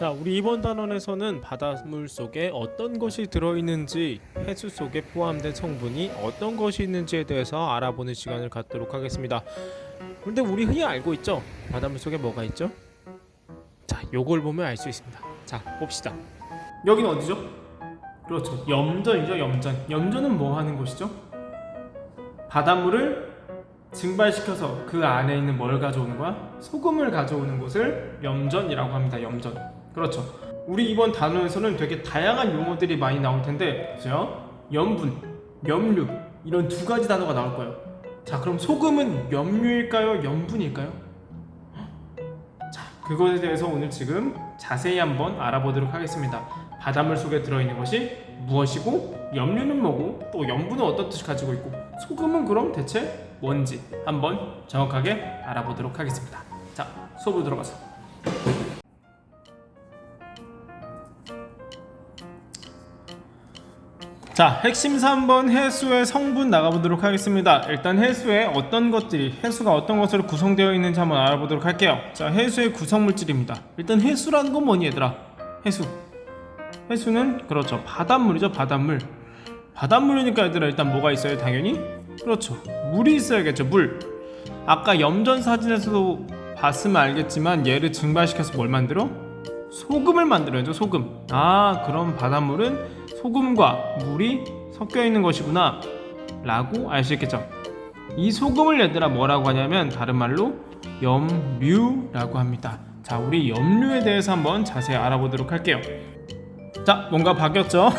자, 우리 이번 단원에서는 바닷물 속에 어떤 것이 들어있는지, 해수 속에 포함된 성분이 어떤 것이 있는지에 대해서 알아보는 시간을 갖도록 하겠습니다. 근데 우리 흔히 알고 있죠? 바닷물 속에 뭐가 있죠? 자, 요걸 보면 알 수 있습니다. 자, 봅시다. 여기는 어디죠? 그렇죠, 염전이죠. 염전은 뭐 하는 곳이죠? 바닷물을 증발시켜서 그 안에 있는 뭘 가져오는 거야? 소금을 가져오는 곳을 염전이라고 합니다. 염전. 그렇죠. 우리 이번 단원에서는 되게 다양한 용어들이 많이 나올 텐데, 그죠? 염분, 염류, 이런 두 가지 단어가 나올 거예요. 자, 그럼 소금은 염류일까요? 염분일까요? 자, 그것에 대해서 오늘 지금 자세히 한번 알아보도록 하겠습니다. 바닷물 속에 들어있는 것이 무엇이고, 염류는 뭐고, 또 염분은 어떤 뜻을 가지고 있고, 소금은 그럼 대체 뭔지 한번 정확하게 알아보도록 하겠습니다. 자, 수업으로 들어가서. 자, 핵심 3번 해수의 성분 나가보도록 하겠습니다. 일단 해수에 어떤 것들이, 해수가 어떤 것으로 구성되어 있는지 한번 알아보도록 할게요. 자, 해수의 구성물질입니다. 일단 해수라는 건 뭐니 얘들아? 해수는 그렇죠, 바닷물이죠. 바닷물이니까 얘들아 일단 뭐가 있어요? 당연히 그렇죠, 물이 있어야겠죠. 물. 아까 염전 사진에서도 봤으면 알겠지만 얘를 증발시켜서 뭘 만들어? 소금을 만들어야죠. 소금. 아, 그럼 바닷물은 소금과 물이 섞여 있는 것이구나 라고 알 수 있겠죠. 이 소금을 얘들아 뭐라고 하냐면 다른 말로 염류라고 합니다. 자, 우리 염류에 대해서 한번 자세히 알아보도록 할게요. 자, 뭔가 바뀌었죠?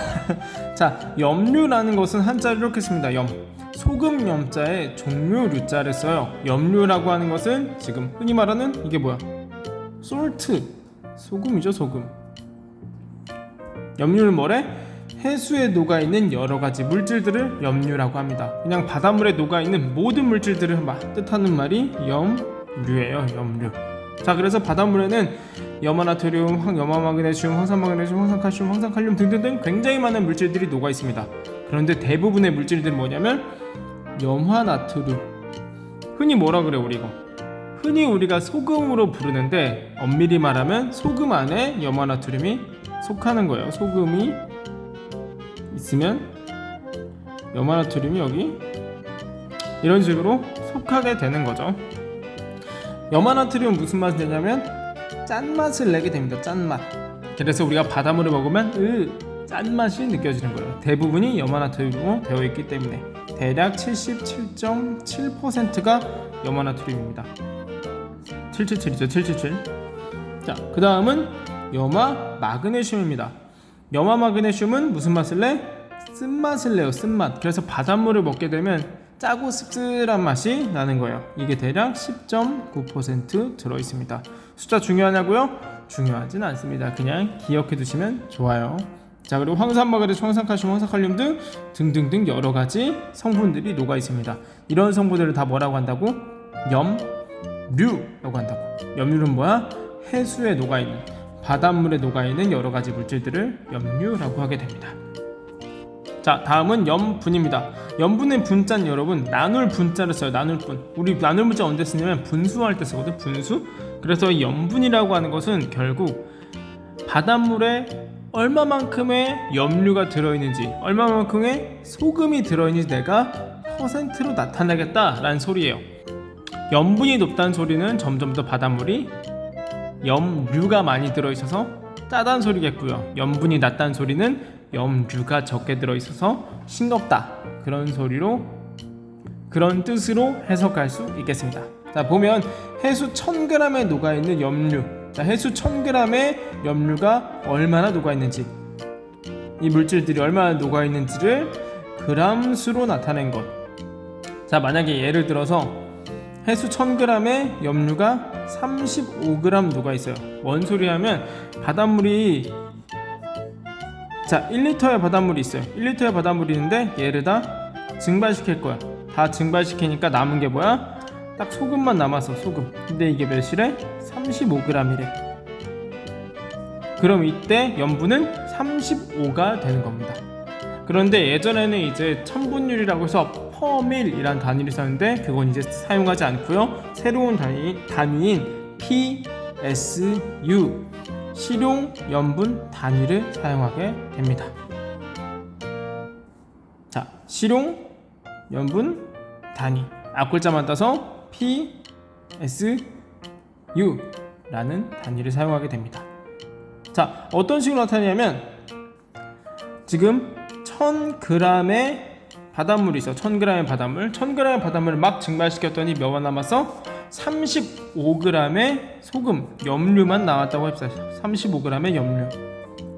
자, 염류라는 것은 한자를 이렇게 씁니다. 소금 염자에 종류 류자를 써요. 염류라고 하는 것은 지금 흔히 말하는 이게 뭐야? 솔트, 소금이죠. 소금. 염류는 뭐래? 해수에 녹아있는 여러가지 물질들을 염류라고 합니다. 그냥 바닷물에 녹아있는 모든 물질들을 뜻하는 말이 염류예요. 염류. 자, 그래서 바닷물에는 염화나트륨, 염화마그네슘, 황산마그네슘, 황산칼슘, 황산칼륨 등등등 굉장히 많은 물질들이 녹아 있습니다. 그런데 대부분의 물질들은 뭐냐면 염화나트륨. 흔히 뭐라 그래 우리 이거? 흔히 우리가 소금으로 부르는데 엄밀히 말하면 소금 안에 염화나트륨이 속하는 거예요. 소금이 있으면 염화나트륨이 여기 이런 식으로 속하게 되는 거죠. 염화나트륨은 무슨 맛이 되냐면 짠맛을 내게 됩니다. 짠맛. 그래서 우리가 바닷물을 먹으면 짠맛이 느껴지는 거예요. 대부분이 염화나트륨으로 되어 있기 때문에 대략 77.7%가 염화나트륨입니다. 777이죠. 777. 자, 그 다음은 염화마그네슘입니다. 염화마그네슘은 무슨 맛을 내? 쓴맛을 내요. 쓴맛. 그래서 바닷물을 먹게 되면 짜고 씁쓸한 맛이 나는 거예요. 이게 대략 10.9% 들어있습니다. 숫자 중요하냐고요? 중요하진 않습니다. 그냥 기억해 두시면 좋아요. 자, 그리고 황산마그네슘, 황산칼슘, 황산칼륨 등 등등등 여러가지 성분들이 녹아 있습니다. 이런 성분들을 다 뭐라고 한다고? 염류라고 한다고. 염류는 뭐야? 해수에 녹아있는, 바닷물에 녹아있는 여러가지 물질들을 염류라고 하게 됩니다. 자, 다음은 염분입니다. 염분의 분자는 여러분 나눌 분자를 써요. 나눌분. 우리 나눌 분자 언제 쓰냐면 분수할 때 쓰거든. 분수. 그래서 이 염분이라고 하는 것은 결국 바닷물에 얼마만큼의 염류가 들어있는지, 얼마만큼의 소금이 들어있는지 내가 퍼센트로 나타내겠다라는 소리예요. 염분이 높다는 소리는 점점 더 바닷물이 염류가 많이 들어있어서 짜다는 소리겠고요. 염분이 낮다는 소리는 염류가 적게 들어있어서 싱겁다, 그런 소리로, 그런 뜻으로 해석할 수 있겠습니다. 자, 보면 해수 1000g에 녹아있는 염류. 자, 해수 1000g의 염류가 얼마나 녹아있는지, 이 물질들이 얼마나 녹아있는지를 그람수로 나타낸 것. 자, 만약에 예를 들어서 해수 1000g의 염류가 35g 녹아있어요. 뭔 소리 하면 바닷물이, 자, 1리터의 바닷물이 있어요. 1리터의 바닷물이 있는데 얘를 다 증발시킬 거야. 다 증발시키니까 남은 게 뭐야? 딱 소금만 남았어. 소금. 근데 이게 몇이래? 35g이래. 그럼 이때 염분은 35가 되는 겁니다. 그런데 예전에는 이제 첨분율이라고 해서 퍼밀이란 단위를 썼는데 그건 이제 사용하지 않고요. 새로운 단위인 PSU, 실용 염분 단위를 사용하게 됩니다. 자, 실용 염분 단위 앞글자만 따서 PSU라는 단위를 사용하게 됩니다. 자, 어떤 식으로 나타내냐면 지금 1000g의 바닷물이 있어. 1000g의 바닷물. 1000g의 바닷물을 막 증발시켰더니 몇만 남았어? 35g의 소금, 염류만 나왔다고 합시다. 35g의 염류.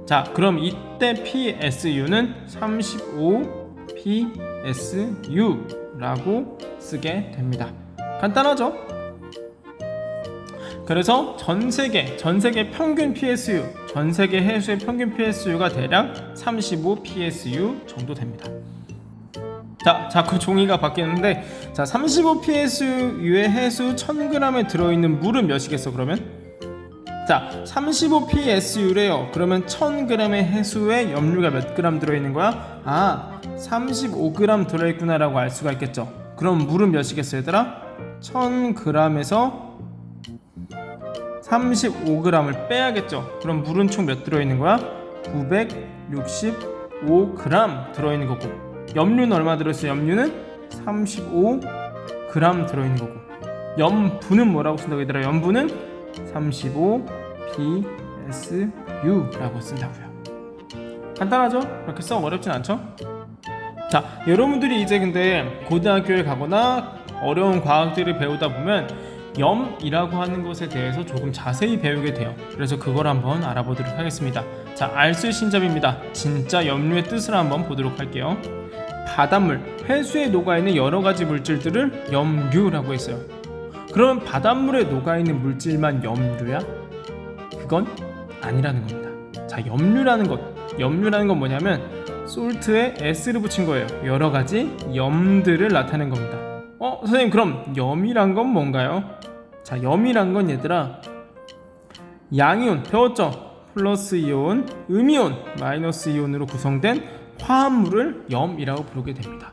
자, 그럼 이때 PSU는 35PSU라고 쓰게 됩니다. 간단하죠? 그래서 전세계 평균 PSU, 전세계 해수의 평균 PSU가 대략 35 PSU 정도 됩니다. 자, 자꾸 종이가 바뀌는데, 자, 35 PSU의 해수 1000g에 들어있는 물은 몇이겠어 그러면? 자, 35 PSU래요. 그러면 1000g의 해수에 염류가 몇 g 들어있는 거야? 아, 35g 들어있구나라고 알 수가 있겠죠. 그럼 물은 몇이겠어 얘들아? 1000g에서 35g을 빼야겠죠. 그럼 물은 총 몇 들어있는 거야? 965g 들어있는 거고, 염류는 얼마 들어있어? 염류는 35g 들어있는 거고, 염분은 뭐라고 쓴다고 얘들아? 염분은 35 PSU라고 쓴다고요. 간단하죠? 그렇게 썩 어렵진 않죠? 자, 여러분들이 이제 근데 고등학교에 가거나 어려운 과학들을 배우다 보면 염이라고 하는 것에 대해서 조금 자세히 배우게 돼요. 그래서 그걸 한번 알아보도록 하겠습니다. 자, 알쓸신잡입니다. 진짜 염류의 뜻을 한번 보도록 할게요. 바닷물, 해수에 녹아있는 여러가지 물질들을 염류라고 했어요. 그럼 바닷물에 녹아있는 물질만 염류야? 그건 아니라는 겁니다. 자, 염류라는 건 뭐냐면 솔트에 S를 붙인 거예요. 여러가지 염들을 나타낸 겁니다. 선생님, 그럼 염이란 건 뭔가요? 자, 염이란 건 얘들아, 양이온 배웠죠? 플러스 이온, 음이온, 마이너스 이온으로 구성된 화합물을 염이라고 부르게 됩니다.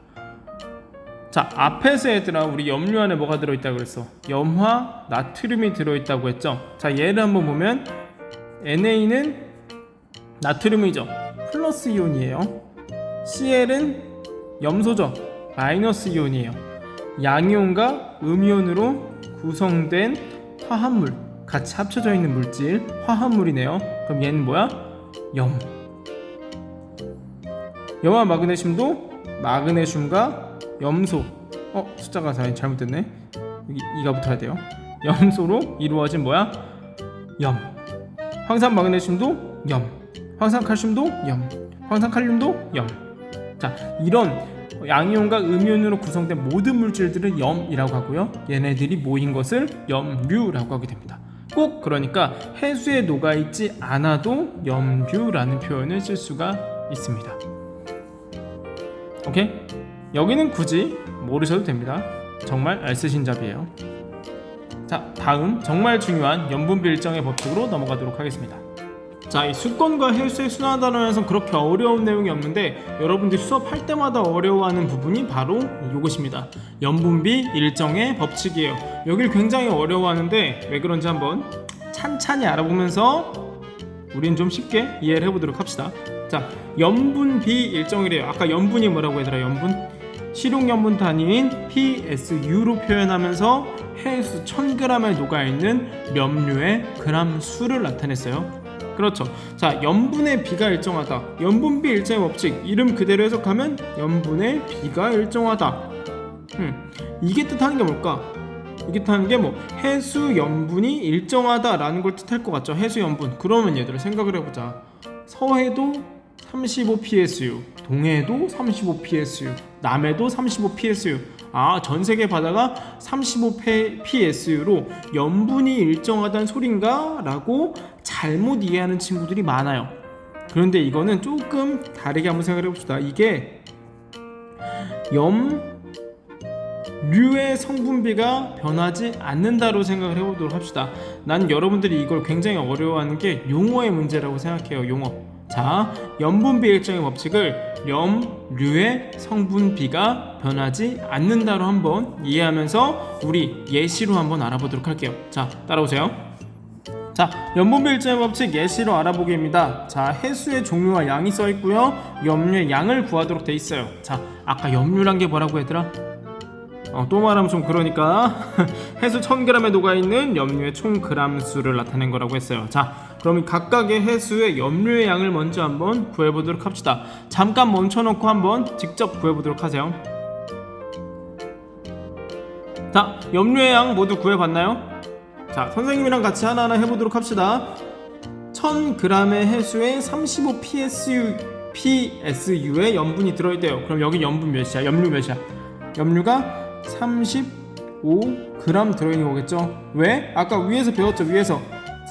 자, 앞에서 얘들아 우리 염류 안에 뭐가 들어있다고 그랬어? 염화 나트륨이 들어있다고 했죠? 자, 얘를 한번 보면 NA는 나트륨이죠? 플러스 이온이에요. CL은 염소죠? 마이너스 이온이에요. 양이온과 음이온으로 구성된 화합물, 같이 합쳐져 있는 물질, 화합물이네요. 그럼 얘는 뭐야? 염. 염화 마그네슘도 마그네슘과 염소, 숫자가 잘못됐네. 여기 2가 붙어야 돼요. 염소로 이루어진 뭐야? 염. 황산 마그네슘도 염, 황산 칼슘도 염, 황산 칼륨도 염. 자, 이런 양이온과 음이온으로 구성된 모든 물질들을 염이라고 하고요. 얘네들이 모인 것을 염류라고 하게 됩니다. 꼭 그러니까 해수에 녹아있지 않아도 염류라는 표현을 쓸 수가 있습니다. 오케이? 여기는 굳이 모르셔도 됩니다. 정말 알쓰신잡이에요. 자, 다음 정말 중요한 염분비 일정의 법칙으로 넘어가도록 하겠습니다. 자, 이 수권과 해수의 순환 단원에서는 그렇게 어려운 내용이 없는데 여러분들이 수업할 때마다 어려워하는 부분이 바로 이것입니다. 염분비 일정의 법칙이에요. 여길 굉장히 어려워하는데 왜 그런지 한번 찬찬히 알아보면서 우린 좀 쉽게 이해를 해보도록 합시다. 자, 염분비 일정이래요. 아까 염분이 뭐라고 얘들아? 염분? 실용염분 단위인 PSU로 표현하면서 해수 1000g에 녹아있는 염류의 그람 수를 나타냈어요. 그렇죠. 자, 염분의 비가 일정하다. 염분비 일정의 법칙, 이름 그대로 해석하면 염분의 비가 일정하다. 이게 뜻하는 게 뭘까? 이게 뜻하는 게 해수 염분이 일정하다라는 걸 뜻할 것 같죠? 해수 염분. 그러면 얘들아 생각을 해보자. 서해도 35 PSU, 동해도 35 PSU, 남해도 35 PSU. 전 세계 바다가 35 PSU로 염분이 일정하다는 소린가? 라고 잘못 이해하는 친구들이 많아요. 그런데 이거는 조금 다르게 한번 생각을 해봅시다. 이게 염류의 성분비가 변하지 않는다로 생각을 해보도록 합시다. 난 여러분들이 이걸 굉장히 어려워하는 게 용어의 문제라고 생각해요. 용어. 자, 염분비 일정의 법칙을 염류의 성분비가 변하지 않는다로 한번 이해하면서 우리 예시로 한번 알아보도록 할게요. 자, 따라오세요. 자, 염분비 일정의 법칙 예시로 알아보기입니다. 자, 해수의 종류와 양이 써 있고요. 염류의 양을 구하도록 돼 있어요. 자, 아까 염류란 게 뭐라고 얘들아? 또 말하면 좀 그러니까 해수 1000g에 녹아있는 염류의 총 그람수를 나타낸 거라고 했어요. 자, 그럼 각각의 해수의 염류의 양을 먼저 한번 구해보도록 합시다. 잠깐 멈춰놓고 한번 직접 구해보도록 하세요. 자, 염류의 양 모두 구해봤나요? 자, 선생님이랑 같이 하나하나 해보도록 합시다. 1000g의 해수에 35 PSU의 염분이 들어있대요. 그럼 여기 염분 몇이야? 염류 몇이야? 염류가 35g 들어있는 거겠죠? 왜? 아까 위에서 배웠죠? 위에서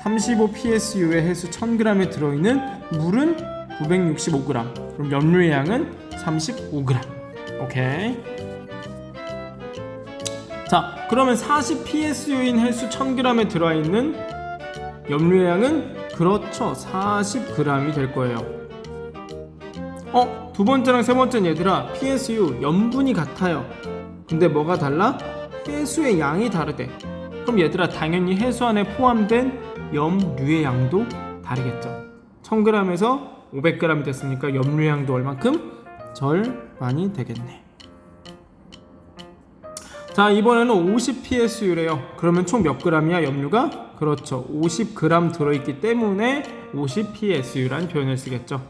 35 PSU의 해수 1000g에 들어있는 물은 965g. 그럼 염류의 양은 35g. 오케이. 자, 그러면 40 PSU인 해수 1000g에 들어있는 염류의 양은 그렇죠, 40g이 될 거예요. 두 번째랑 세 번째는 얘들아, PSU 염분이 같아요. 근데 뭐가 달라? 해수의 양이 다르대. 그럼 얘들아, 당연히 해수 안에 포함된 염류의 양도 다르겠죠. 1000g에서 500g이 됐으니까 염류의 양도 얼만큼? 절반이 되겠네. 자, 이번에는 50 PSU래요. 그러면 총 몇 g이야 염류가? 그렇죠, 50g 들어있기 때문에 50 PSU란 표현을 쓰겠죠.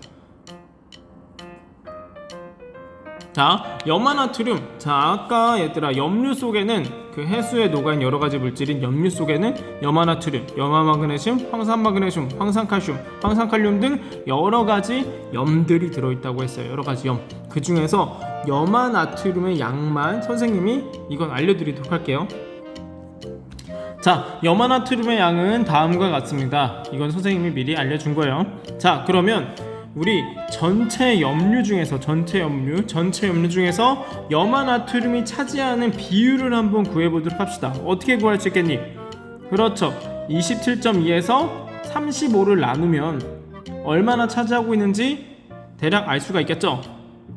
자, 염화나트륨. 자, 아까 얘들아, 염류 속에는 그 해수에 녹아있는 여러가지 물질인 염류 속에는 염화나트륨, 염화마그네슘, 황산마그네슘, 황산칼슘, 황산칼륨 등 여러가지 염들이 들어있다고 했어요. 여러가지 염. 그 중에서 염화나트륨의 양만 선생님이 이건 알려드리도록 할게요. 자, 염화나트륨의 양은 다음과 같습니다. 이건 선생님이 미리 알려준 거예요. 자, 그러면 우리 전체 염류 중에서 전체 염류 중에서 염화나트륨이 차지하는 비율을 한번 구해보도록 합시다. 어떻게 구할 수 있겠니? 그렇죠, 27.2에서 35를 나누면 얼마나 차지하고 있는지 대략 알 수가 있겠죠.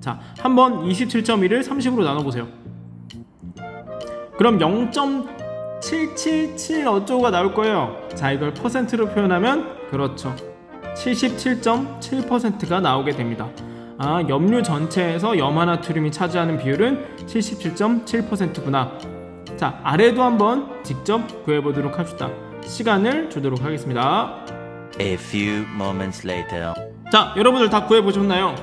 자, 한번 27.1을 30으로 나눠보세요. 그럼 0.777 어쩌고가 나올 거예요. 자, 이걸 퍼센트로 표현하면 그렇죠, 77.7%가 나오게 됩니다. 염류 전체에서 염화나트륨이 차지하는 비율은 77.7%구나. 자, 아래도 한번 직접 구해보도록 합시다. 시간을 주도록 하겠습니다. A few moments later. 자, 여러분들 다 구해보셨나요?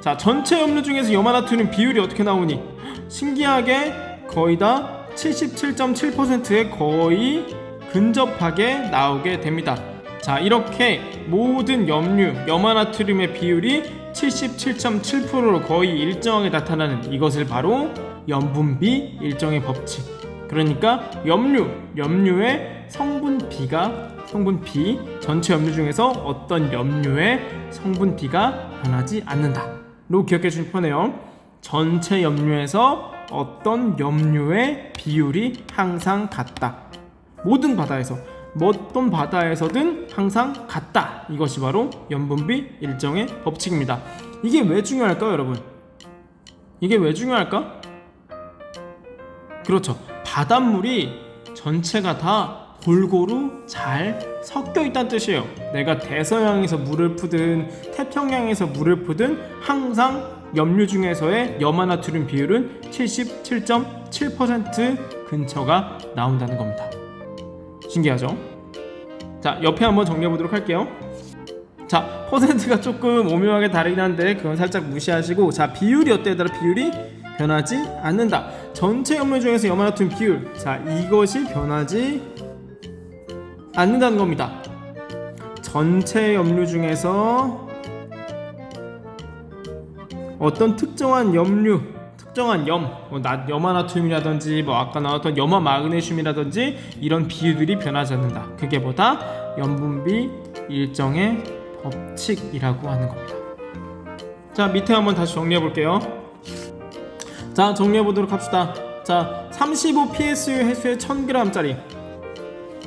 자, 전체 염류 중에서 염화나트륨 비율이 어떻게 나오니? 신기하게 거의 다 77.7%에 거의 근접하게 나오게 됩니다. 자, 이렇게 모든 염류, 염화나트륨의 비율이 77.7%로 거의 일정하게 나타나는 이것을 바로 염분비 일정의 법칙. 그러니까 염류의 성분 B, 전체 염류 중에서 어떤 염류의 성분 B가 변하지 않는다로 기억해 주시면 편해요. 전체 염류에서 어떤 염류의 비율이 항상 같다. 모든 바다에서 어떤 바다에서든 항상 같다. 이것이 바로 염분비 일정의 법칙입니다. 이게 왜 중요할까요, 여러분? 이게 왜 중요할까? 그렇죠, 바닷물이 전체가 다 골고루 잘 섞여 있다는 뜻이에요. 내가 대서양에서 물을 푸든 태평양에서 물을 푸든 항상 염류 중에서의 염화나트륨 비율은 77.7% 근처가 나온다는 겁니다. 신기하죠? 자, 옆에 한번 정리해 보도록 할게요. 자, 퍼센트가 조금 오묘하게 다르긴 한데 그건 살짝 무시하시고, 자, 비율이 어때 얘들아? 비율이 변하지 않는다. 전체 염류 중에서 염화나트륨 비율, 자, 이것이 변하지 않는다는 겁니다. 전체 염류 중에서 어떤 특정한 염류, 특정한 염화나트륨이라든지 아까 나왔던 염화마그네슘이라든지 이런 비율들이 변하지 않는다. 그게 뭐다? 염분비 일정의 법칙이라고 하는 겁니다. 자, 밑에 한번 다시 정리해 볼게요. 자, 정리해 보도록 합시다. 자, 35 PSU 해수에 1000g짜리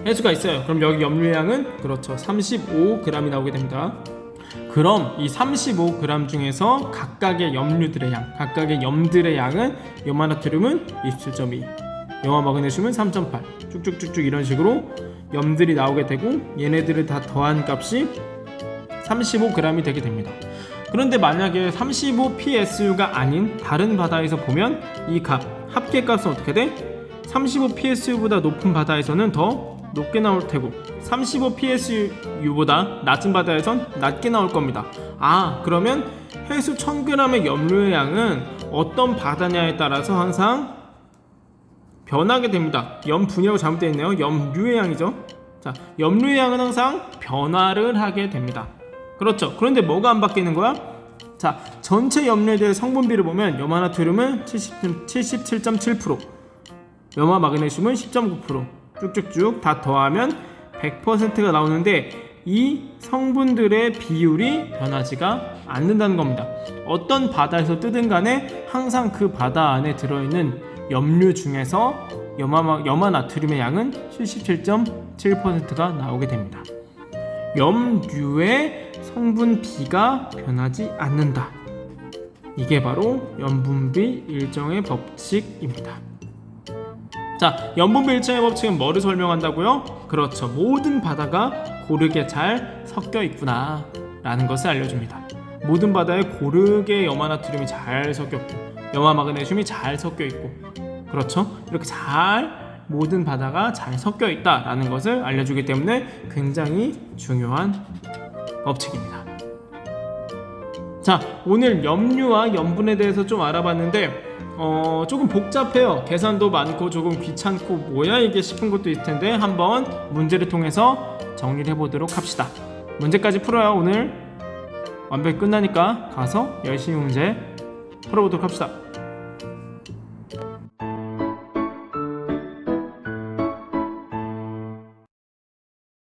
해수가 있어요. 그럼 여기 염류의 양은 그렇죠, 35g이 나오게 됩니다. 그럼 이 35g 중에서 각각의 염류들의 양, 각각의 염들의 양은 염화나트륨은 27.2, 염화 마그네슘은 3.8 쭉쭉쭉쭉 이런 식으로 염들이 나오게 되고 얘네들을 다 더한 값이 35g이 되게 됩니다. 그런데 만약에 35psu가 아닌 다른 바다에서 보면 이 값, 합계값은 어떻게 돼? 35psu보다 높은 바다에서는 더 높게 나올 테고 35psu보다 낮은 바다에선 낮게 나올 겁니다. 그러면 해수 1000g의 염료의 양은 어떤 바다냐에 따라서 항상 변하게 됩니다. 염분이라고 잘못되어 있네요. 염류의 양이죠. 자, 염류의 양은 항상 변화를 하게 됩니다. 그렇죠. 그런데 뭐가 안 바뀌는 거야? 자, 전체 염료에 대해 성분비를 보면 염화나트륨은 77.7%, 염화 마그네슘은 10.9%, 쭉쭉쭉 다 더하면 100%가 나오는데 이 성분들의 비율이 변하지가 않는다는 겁니다. 어떤 바다에서 뜨든 간에 항상 그 바다 안에 들어있는 염류 중에서 염화나트륨의 양은 77.7%가 나오게 됩니다. 염류의 성분비가 변하지 않는다. 이게 바로 염분비 일정의 법칙입니다. 자, 염분비 일정의 법칙은 뭐를 설명한다고요? 그렇죠. 모든 바다가 고르게 잘 섞여 있구나 라는 것을 알려줍니다. 모든 바다에 고르게 염화나트륨이 잘 섞였고 염화 마그네슘이 잘 섞여 있고, 그렇죠. 이렇게 잘 모든 바다가 잘 섞여 있다라는 것을 알려주기 때문에 굉장히 중요한 법칙입니다. 자, 오늘 염류와 염분에 대해서 좀 알아봤는데 조금 복잡해요. 계산도 많고 조금 귀찮고 뭐야 이게 싶은 것도 있을 텐데 한번 문제를 통해서 정리를 해보도록 합시다. 문제까지 풀어야 오늘 완벽히 끝나니까 가서 열심히 문제 풀어보도록 합시다.